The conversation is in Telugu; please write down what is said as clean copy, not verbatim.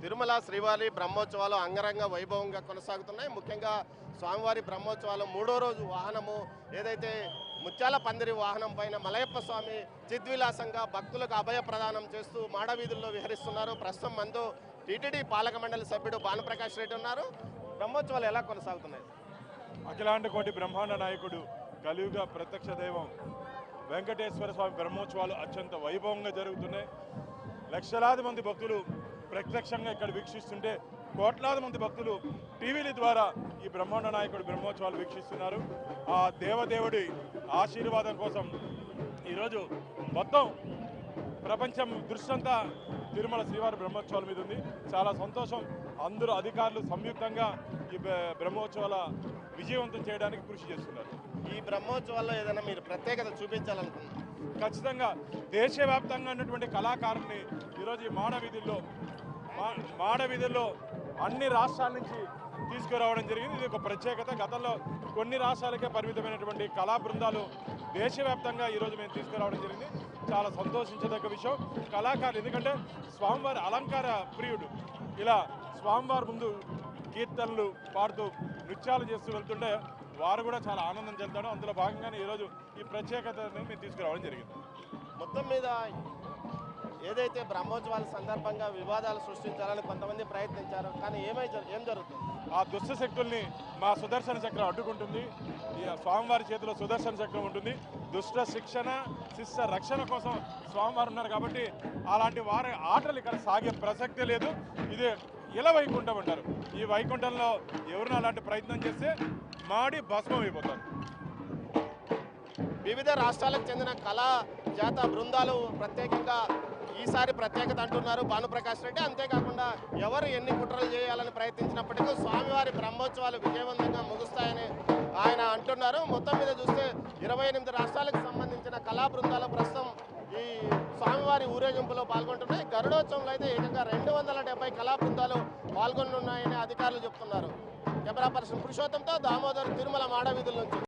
తిరుమల శ్రీవారి బ్రహ్మోత్సవాలు అంగరంగ వైభవంగా కొనసాగుతున్నాయి. ముఖ్యంగా స్వామివారి బ్రహ్మోత్సవాలు మూడో రోజు వాహనము ఏదైతే ముత్యాల పందిరి వాహనం పైన మలయప్ప స్వామి చిద్విలాసంగా భక్తులకు అభయ ప్రదానం చేస్తూ మాడవీధుల్లో విహరిస్తున్నారు. ప్రస్తుతం మనతో టీటీడీ పాలక మండలి సభ్యుడు భానుప్రకాష్ రెడ్డి ఉన్నారు. బ్రహ్మోత్సవాలు ఎలా కొనసాగుతున్నాయి? అఖిలాండ కోటి బ్రహ్మాండ నాయకుడు కలియుగ ప్రత్యక్ష దైవం వెంకటేశ్వర స్వామి బ్రహ్మోత్సవాలు అత్యంత వైభవంగా జరుగుతున్నాయి. లక్షలాది మంది భక్తులు ప్రత్యక్షంగా ఇక్కడ వీక్షిస్తుంటే కోట్లాది మంది భక్తులు టీవీల ద్వారా ఈ బ్రహ్మాండ నాయకుడు బ్రహ్మోత్సవాలు వీక్షిస్తున్నారు. ఆ దేవదేవుడి ఆశీర్వాదం కోసం ఈరోజు మొత్తం ప్రపంచం దృష్టంతా తిరుమల శ్రీవారి బ్రహ్మోత్సవాల మీద ఉంది. చాలా సంతోషం. అందరూ అధికారులు సంయుక్తంగా ఈ బ్రహ్మోత్సవాల విజయవంతం చేయడానికి కృషి చేస్తున్నారు. ఈ బ్రహ్మోత్సవాల్లో ఏదైనా మీరు ప్రత్యేకత చూపించాలనుకున్నారు? ఖచ్చితంగా దేశవ్యాప్తంగా ఉన్నటువంటి కళాకారుల్ని ఈరోజు ఈ మాడవీధుల్లో అన్ని రాష్ట్రాల నుంచి తీసుకురావడం జరిగింది. ఇది ఒక ప్రత్యేకత. గతంలో కొన్ని రాష్ట్రాలకే పరిమితమైనటువంటి కళా బృందాలు దేశవ్యాప్తంగా ఈరోజు మేము తీసుకురావడం జరిగింది. చాలా సంతోషించదగ్గ విషయం. కళాకారులు ఎందుకంటే స్వామివారి అలంకార ప్రియుడు. ఇలా స్వామివారి ముందు కీర్తనలు పాడుతూ నృత్యాలు చేస్తూ వెళ్తుంటే వారు కూడా చాలా ఆనందం చెందుతారు. అందులో భాగంగానే ఈరోజు ఈ ప్రత్యేకతను మేము తీసుకురావడం జరిగింది. మొత్తం మీద ఏదైతే బ్రహ్మోత్సవాల సందర్భంగా వివాదాలు సృష్టించాలని కొంతమంది ప్రయత్నించారు, కానీ ఏం జరుగుతుంది? ఆ దుష్ట శక్తుల్ని మా సుదర్శన చక్రం అడ్డుకుంటుంది. ఈ స్వామివారి చేతిలో సుదర్శన చక్రం ఉంటుంది. దుష్ట శిక్షణ శిష్య రక్షణ కోసం స్వామివారు ఉన్నారు కాబట్టి అలాంటి వారి ఆటలు ఇక్కడ సాగే ప్రసక్తే లేదు. ఇది ఇలా వైకుంఠం అంటారు. ఈ వైకుంఠంలో ఎవరిని అలాంటి ప్రయత్నం చేస్తే మాడి భస్మం అయిపోతారు. వివిధ రాష్ట్రాలకు చెందిన కళా జాత బృందాలు ప్రత్యేకంగా ఈసారి ప్రత్యేకత అంటున్నారు భానుప్రకాష్ రెడ్డి. అంతేకాకుండా ఎవరు ఎన్ని కుట్రలు చేయాలని ప్రయత్నించినప్పటికీ స్వామివారి బ్రహ్మోత్సవాలు విజయవంతంగా ముగుస్తాయని ఆయన అంటున్నారు. మొత్తం మీద చూస్తే 28 రాష్ట్రాలకు సంబంధించిన కళా బృందాలు ప్రస్తుతం ఈ స్వామివారి ఊరేగింపులో పాల్గొంటున్నాయి. గరుడోత్సవంలో అయితే ఏకంగా 270 కళా బృందాలు పాల్గొనున్నాయని అధికారులు చెప్తున్నారు. కెమెరా పర్సన్ పురుషోత్తంతో దామోదర్, తిరుమల మాడవీధుల నుంచి.